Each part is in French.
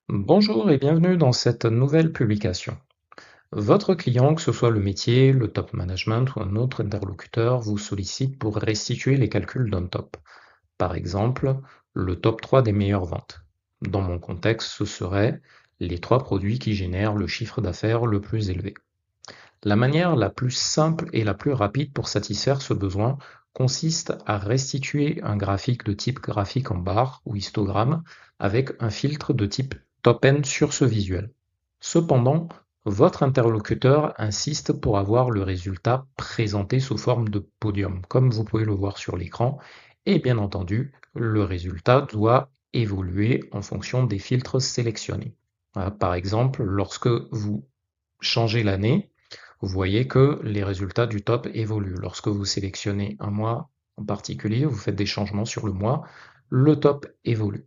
Bonjour et bienvenue dans cette nouvelle publication. Votre client, que ce soit le métier, le top management ou un autre interlocuteur, vous sollicite pour restituer les calculs d'un top. Par exemple, le top 3 des meilleures ventes. Dans mon contexte, ce serait les 3 produits qui génèrent le chiffre d'affaires le plus élevé. La manière la plus simple et la plus rapide pour satisfaire ce besoin consiste à restituer un graphique de type graphique en barre ou histogramme avec un filtre de type top-N sur ce visuel. Cependant, votre interlocuteur insiste pour avoir le résultat présenté sous forme de podium, comme vous pouvez le voir sur l'écran, et bien entendu, le résultat doit évoluer en fonction des filtres sélectionnés. Par exemple, lorsque vous changez l'année, vous voyez que les résultats du top évoluent. Lorsque vous sélectionnez un mois en particulier, vous faites des changements sur le mois, le top évolue.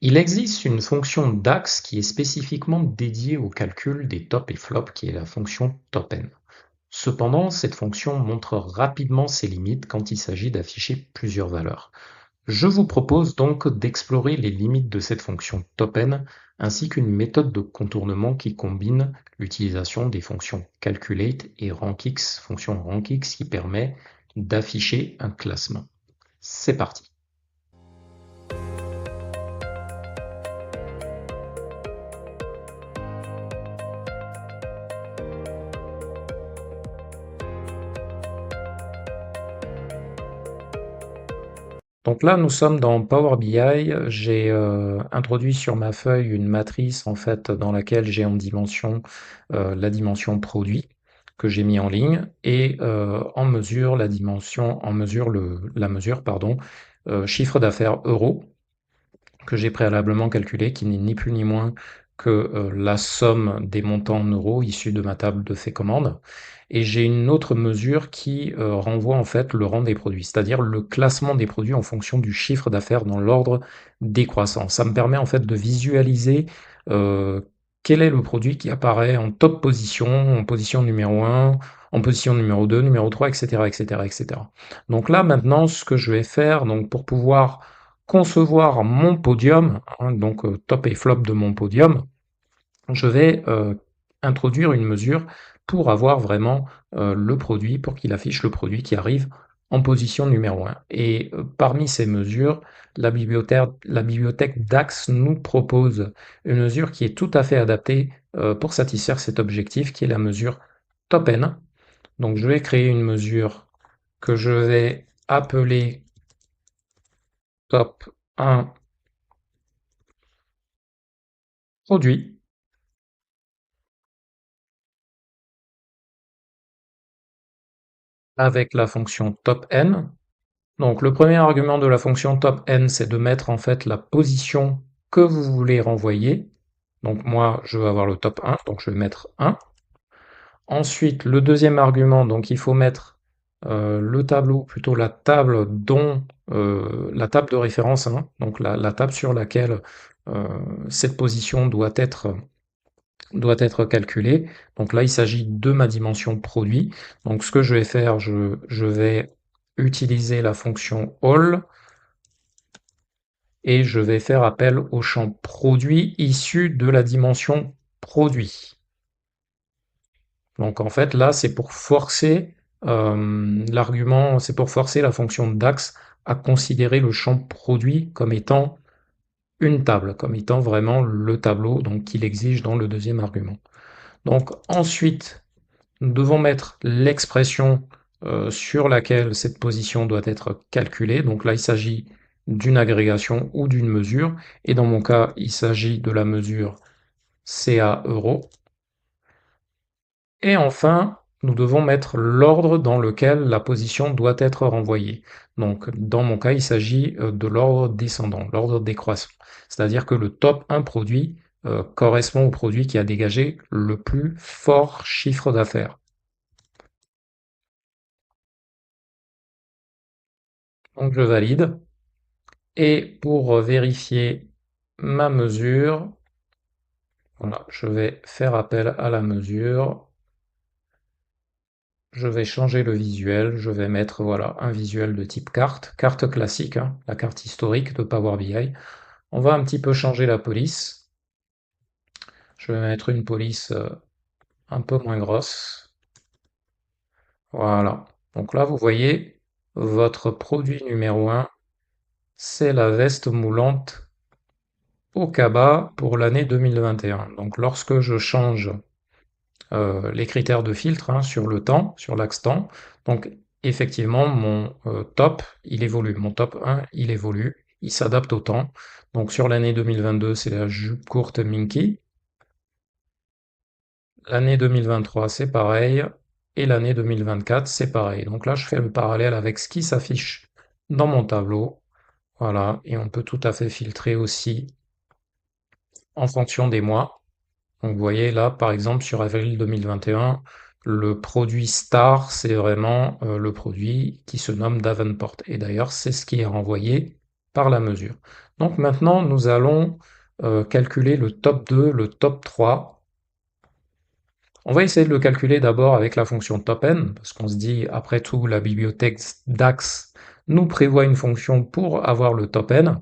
Il existe une fonction DAX qui est spécifiquement dédiée au calcul des tops et flops, qui est la fonction top-N. Cependant, cette fonction montre rapidement ses limites quand il s'agit d'afficher plusieurs valeurs. Je vous propose donc d'explorer les limites de cette fonction top-N ainsi qu'une méthode de contournement qui combine l'utilisation des fonctions calculate et rankx, fonction rankx qui permet d'afficher un classement. C'est parti. Donc là, nous sommes dans Power BI. J'ai introduit sur ma feuille une matrice en fait dans laquelle j'ai en dimension la dimension produit que j'ai mis en ligne et en mesure la dimension, en mesure la mesure pardon, chiffre d'affaires euro que j'ai préalablement calculé, qui n'est ni plus ni moins que la somme des montants en euros issus de ma table de fait commande. Et j'ai une autre mesure qui renvoie en fait le rang des produits, c'est-à-dire le classement des produits en fonction du chiffre d'affaires dans l'ordre décroissant. Ça me permet en fait de visualiser euh, quel est le produit qui apparaît en top position, en position numéro 1, en position numéro 2, numéro 3, etc., etc., etc. Donc là, maintenant, ce que je vais faire, donc pour pouvoir concevoir mon podium, hein, donc top et flop de mon podium, je vais introduire une mesure pour avoir vraiment le produit, pour qu'il affiche le produit qui arrive en position numéro 1. Et parmi ces mesures, la bibliothèque DAX nous propose une mesure qui est tout à fait adaptée pour satisfaire cet objectif, qui est la mesure top N. Donc je vais créer une mesure que je vais appeler top 1 produit avec la fonction top_n. Donc le premier argument de la fonction top_n, c'est de mettre en fait la position que vous voulez renvoyer. Donc moi, je veux avoir le top 1, donc je vais mettre 1. Ensuite, le deuxième argument, donc il faut mettre le tableau, plutôt la table dont la table de référence, hein, donc la table sur laquelle euh, cette position doit être calculé. Donc là, il s'agit de ma dimension produit. Donc ce que je vais faire, je vais utiliser la fonction all et je vais faire appel au champ produit issu de la dimension produit. Donc en fait, là, c'est pour forcer l'argument, c'est pour forcer la fonction DAX à considérer le champ produit comme étant une table, comme étant vraiment le tableau donc qu'il exige dans le deuxième argument. Donc ensuite, nous devons mettre l'expression sur laquelle cette position doit être calculée. Donc là, il s'agit d'une agrégation ou d'une mesure. Et dans mon cas, il s'agit de la mesure CA euro. Et enfin, nous devons mettre l'ordre dans lequel la position doit être renvoyée. Donc dans mon cas, il s'agit de l'ordre descendant, l'ordre décroissant. C'est-à-dire que le top 1 produit correspond au produit qui a dégagé le plus fort chiffre d'affaires. Donc je valide. Et pour vérifier ma mesure, voilà, je vais faire appel à la mesure. Je vais changer le visuel. Je vais mettre voilà, un visuel de type carte, carte classique, hein, la carte historique de Power BI. On va un petit peu changer la police. Je vais mettre une police un peu moins grosse. Voilà. Donc là, vous voyez, votre produit numéro un, c'est la veste moulante Okaba pour l'année 2021. Donc lorsque je change les critères de filtre hein, sur le temps, sur l'axe temps, donc effectivement mon top, il évolue. Mon top 1, il évolue, il s'adapte au temps. Donc sur l'année 2022, c'est la jupe courte Minky. L'année 2023, c'est pareil. Et l'année 2024, c'est pareil. Donc là, je fais le parallèle avec ce qui s'affiche dans mon tableau. Voilà. Et on peut tout à fait filtrer aussi en fonction des mois. Donc vous voyez là, par exemple, sur avril 2021, le produit star, c'est vraiment le produit qui se nomme Davenport. Et d'ailleurs, c'est ce qui est renvoyé par la mesure. Donc maintenant, nous allons calculer le top 2, le top 3. On va essayer de le calculer d'abord avec la fonction top_n, parce qu'on se dit, après tout, la bibliothèque DAX nous prévoit une fonction pour avoir le top_n.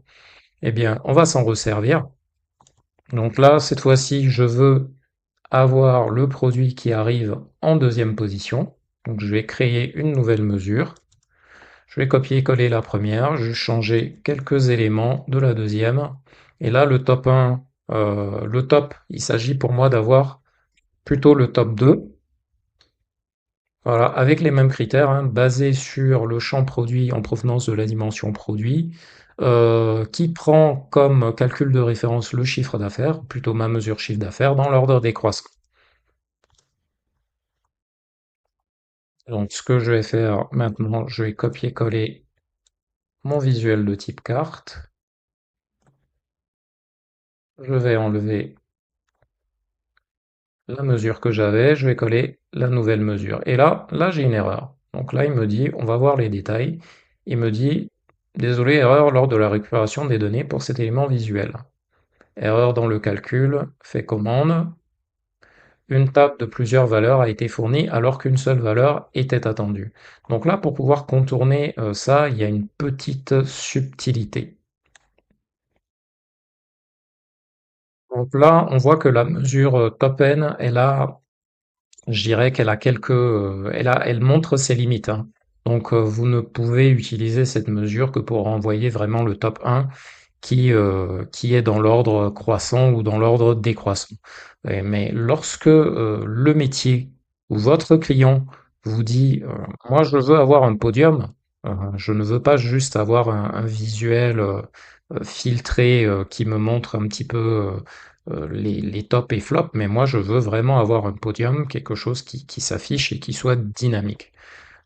Eh bien, on va s'en resservir. Donc là, cette fois-ci, je veux avoir le produit qui arrive en deuxième position. Donc je vais créer une nouvelle mesure. Je vais copier-coller la première, je vais changer quelques éléments de la deuxième. Et là, le top 1, le top, il s'agit pour moi d'avoir plutôt le top 2. Voilà, avec les mêmes critères, hein, basés sur le champ produit en provenance de la dimension produit, qui prend comme calcul de référence le chiffre d'affaires, plutôt ma mesure chiffre d'affaires, dans l'ordre décroissant. Donc, ce que je vais faire maintenant, je vais copier-coller mon visuel de type carte. Je vais enlever la mesure que j'avais, je vais coller la nouvelle mesure. Et là, j'ai une erreur. Donc là, il me dit, on va voir les détails. Il me dit, désolé, erreur lors de la récupération des données pour cet élément visuel. Erreur dans le calcul, fait commande. Une table de plusieurs valeurs a été fournie alors qu'une seule valeur était attendue. Donc là, pour pouvoir contourner ça, il y a une petite subtilité. Donc là, on voit que la mesure top_n, je dirais qu'elle a elle montre ses limites, hein. Donc vous ne pouvez utiliser cette mesure que pour renvoyer vraiment le top 1 qui est dans l'ordre croissant ou dans l'ordre décroissant. Mais lorsque le métier ou votre client vous dit moi je veux avoir un podium, je ne veux pas juste avoir un visuel filtré qui me montre un petit peu les tops et flops, mais moi je veux vraiment avoir un podium, quelque chose qui s'affiche et qui soit dynamique.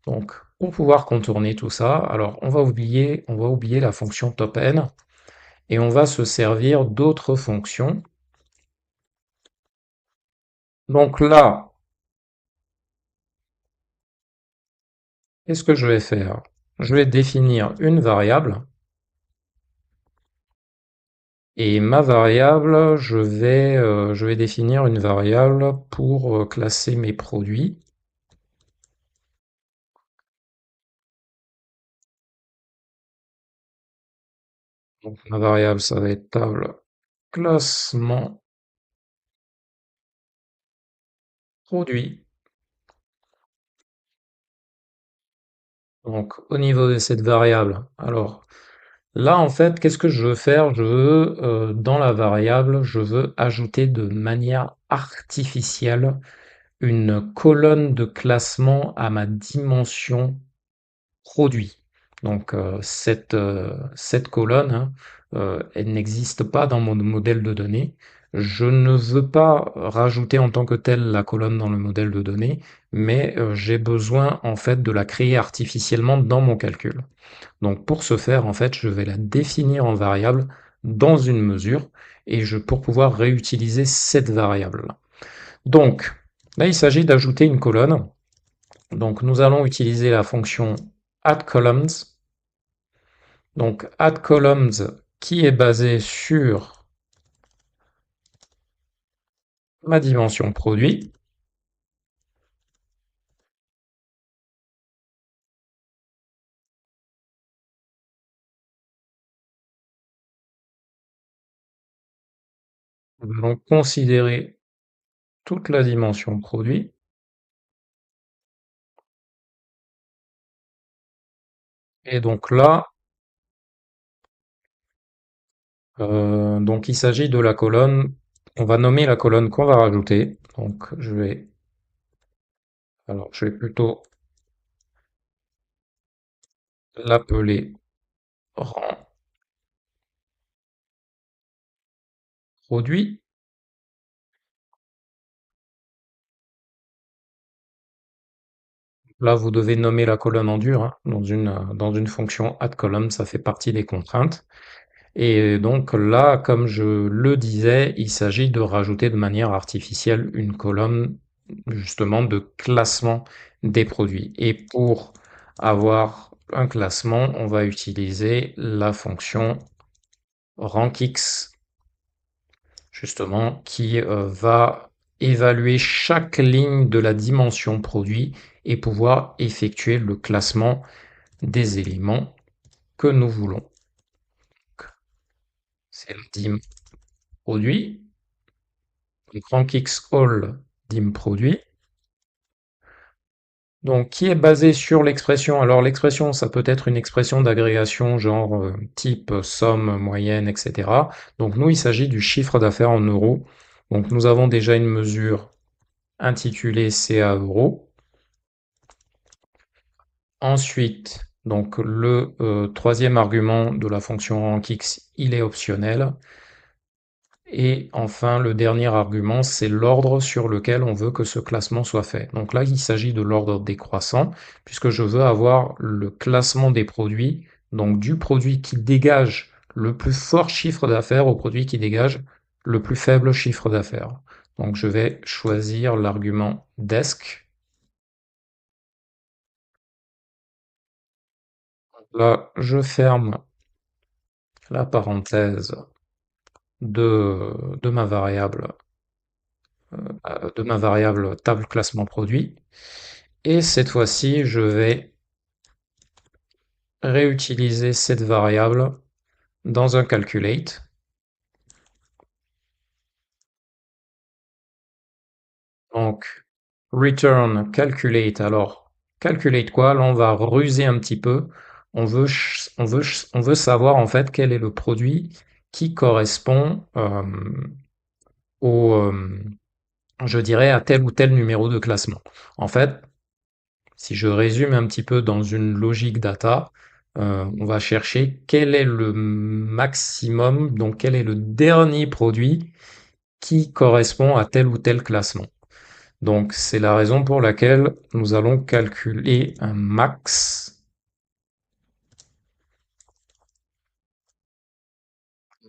Donc pour pouvoir contourner tout ça, alors on va oublier la fonction top_n et on va se servir d'autres fonctions. Donc là, qu'est-ce que je vais faire? Je vais définir une variable et ma variable, je vais définir une variable pour classer mes produits. Donc ma variable, ça va être table classement produit. Donc au niveau de cette variable, alors là en fait, qu'est-ce que je veux faire? Je veux, dans la variable, je veux ajouter de manière artificielle une colonne de classement à ma dimension produit. Donc cette colonne, hein, elle n'existe pas dans mon modèle de données. Je ne veux pas rajouter en tant que telle la colonne dans le modèle de données, mais j'ai besoin en fait de la créer artificiellement dans mon calcul. Donc pour ce faire, en fait, je vais la définir en variable dans une mesure et pour pouvoir réutiliser cette variable-là. Donc là, il s'agit d'ajouter une colonne. Donc nous allons utiliser la fonction addColumns. Donc addColumns qui est basée sur ma dimension produit. Nous allons considérer toute la dimension produit. Et donc là, donc il s'agit de la colonne. On va nommer la colonne qu'on va rajouter. Donc je vais plutôt l'appeler rang produit. Là, vous devez nommer la colonne en dur, hein, dans une fonction add column, ça fait partie des contraintes. Et donc là, comme je le disais, il s'agit de rajouter de manière artificielle une colonne justement de classement des produits. Et pour avoir un classement, on va utiliser la fonction rankx, justement, qui va évaluer chaque ligne de la dimension produit et pouvoir effectuer le classement des éléments que nous voulons. C'est la dim produit. Donc rankx all dim produit. Donc qui est basé sur l'expression. Alors l'expression, ça peut être une expression d'agrégation genre type somme, moyenne, etc. Donc nous, il s'agit du chiffre d'affaires en euros. Donc nous avons déjà une mesure intitulée CA euros. Ensuite, donc le troisième argument de la fonction rankx, il est optionnel. Et enfin, le dernier argument, c'est l'ordre sur lequel on veut que ce classement soit fait. Donc là, il s'agit de l'ordre décroissant, puisque je veux avoir le classement des produits, donc du produit qui dégage le plus fort chiffre d'affaires au produit qui dégage le plus faible chiffre d'affaires. Donc je vais choisir l'argument desk. Là, je ferme la parenthèse de ma variable table classement produit. Et cette fois-ci, je vais réutiliser cette variable dans un calculate. Donc, return calculate. Alors, calculate quoi? Là, on va ruser un petit peu. On veut savoir en fait quel est le produit qui correspond au, je dirais, à tel ou tel numéro de classement. En fait, si je résume un petit peu dans une logique data, on va chercher quel est le maximum, donc quel est le dernier produit qui correspond à tel ou tel classement. Donc c'est la raison pour laquelle nous allons calculer un max.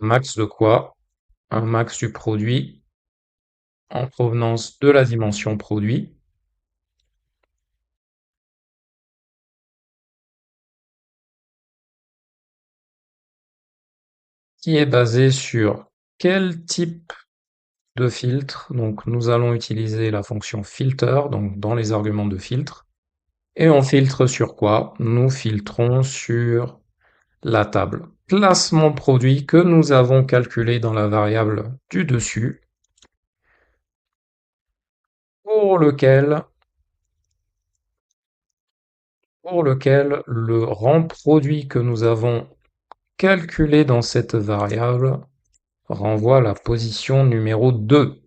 Max de quoi? Un max du produit en provenance de la dimension produit, qui est basé sur quel type de filtre. Donc nous allons utiliser la fonction filter, donc dans les arguments de filtre. Et on filtre sur quoi? Nous filtrons sur la table classement produit que nous avons calculé dans la variable du dessus, pour lequel, le rang produit que nous avons calculé dans cette variable renvoie à la position numéro 2.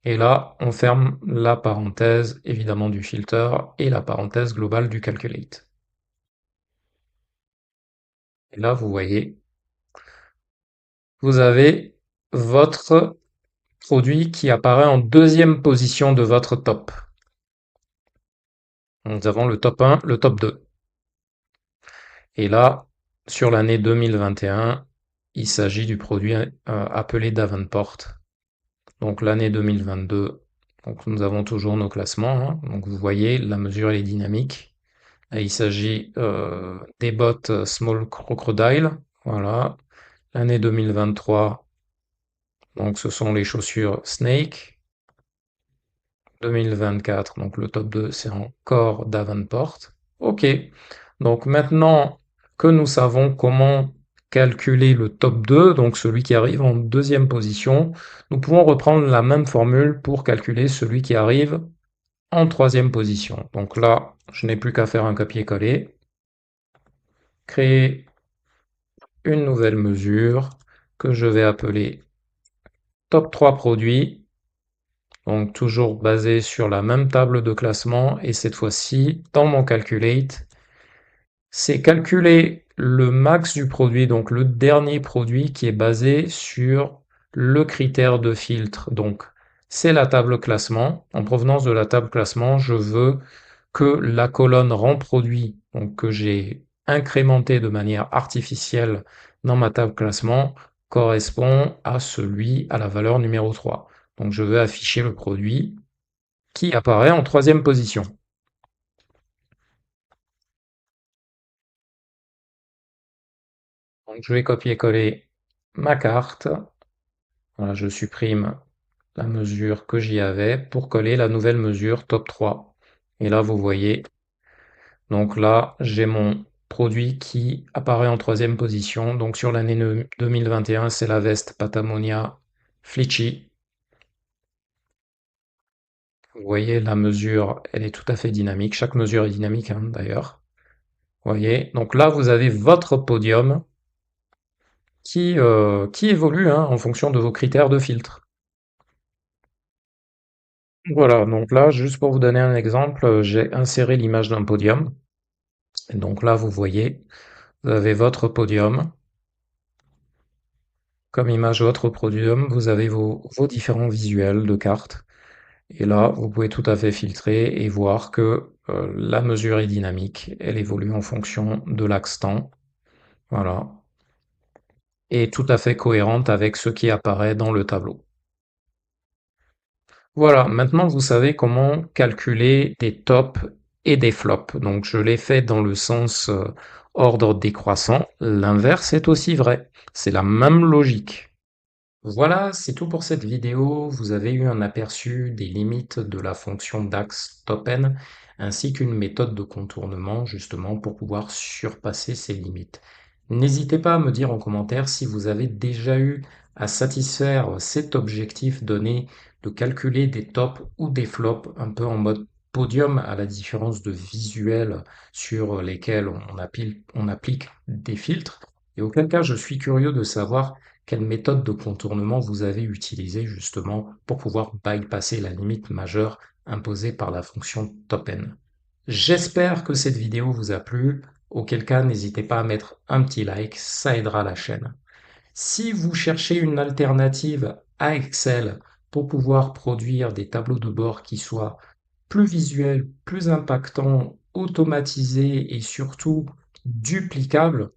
Et là, on ferme la parenthèse évidemment du filter et la parenthèse globale du calculate. Et là, vous voyez, vous avez votre produit qui apparaît en deuxième position de votre top. Nous avons le top 1, le top 2. Et là, sur l'année 2021, il s'agit du produit appelé Davenport. Donc l'année 2022, donc nous avons toujours nos classements, hein. Donc vous voyez, la mesure elle est dynamique. Là, il s'agit des bottes Small Crocodile. Voilà. L'année 2023, donc ce sont les chaussures Snake. 2024, donc le top 2, c'est encore Davenport. Ok. Donc maintenant que nous savons comment calculer le top 2, donc celui qui arrive en deuxième position, nous pouvons reprendre la même formule pour calculer celui qui arrive en troisième position. Donc là, je n'ai plus qu'à faire un copier-coller, créer une nouvelle mesure que je vais appeler top 3 produits, donc toujours basé sur la même table de classement, et cette fois-ci, dans mon calculate, c'est calculer le max du produit, donc le dernier produit qui est basé sur le critère de filtre. Donc, c'est la table classement. En provenance de la table classement, je veux que la colonne rang produit, donc que j'ai incrémenté de manière artificielle dans ma table classement, correspond à la valeur numéro 3. Donc, je veux afficher le produit qui apparaît en troisième position. Donc, je vais copier-coller ma carte. Voilà, je supprime la mesure que j'y avais pour coller la nouvelle mesure top 3. Et là, vous voyez, donc là, j'ai mon produit qui apparaît en troisième position. Donc sur l'année 2021, c'est la veste Patagonia Flichy. Vous voyez, la mesure, elle est tout à fait dynamique. Chaque mesure est dynamique, hein, d'ailleurs. Vous voyez, donc là, vous avez votre podium qui évolue, hein, en fonction de vos critères de filtre. Voilà, donc là, juste pour vous donner un exemple, j'ai inséré l'image d'un podium. Et donc là, vous voyez, vous avez votre podium. Comme image votre podium, vous avez vos différents visuels de cartes. Et là, vous pouvez tout à fait filtrer et voir que la mesure est dynamique. Elle évolue en fonction de l'axe temps. Voilà. Et tout à fait cohérente avec ce qui apparaît dans le tableau. Voilà, maintenant vous savez comment calculer des tops et des flops. Donc je l'ai fait dans le sens ordre décroissant. L'inverse est aussi vrai. C'est la même logique. Voilà, c'est tout pour cette vidéo. Vous avez eu un aperçu des limites de la fonction d'axe top-n, ainsi qu'une méthode de contournement, justement, pour pouvoir surpasser ces limites. N'hésitez pas à me dire en commentaire si vous avez déjà eu à satisfaire cet objectif donné de calculer des tops ou des flops, un peu en mode podium, à la différence de visuels sur lesquels on applique des filtres. Et auquel cas, je suis curieux de savoir quelle méthode de contournement vous avez utilisée justement pour pouvoir bypasser la limite majeure imposée par la fonction top-n. J'espère que cette vidéo vous a plu, auquel cas n'hésitez pas à mettre un petit like, ça aidera la chaîne. Si vous cherchez une alternative à Excel pour pouvoir produire des tableaux de bord qui soient plus visuels, plus impactants, automatisés et surtout duplicables,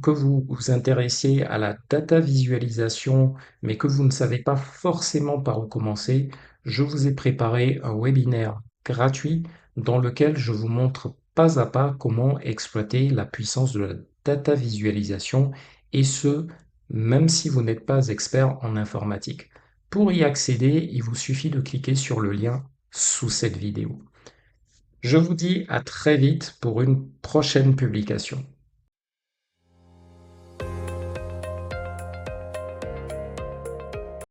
que vous vous intéressiez à la data visualisation, mais que vous ne savez pas forcément par où commencer, je vous ai préparé un webinaire gratuit dans lequel je vous montre pas à pas comment exploiter la puissance de la data visualisation, et ce, même si vous n'êtes pas expert en informatique. Pour y accéder, il vous suffit de cliquer sur le lien sous cette vidéo. Je vous dis à très vite pour une prochaine publication.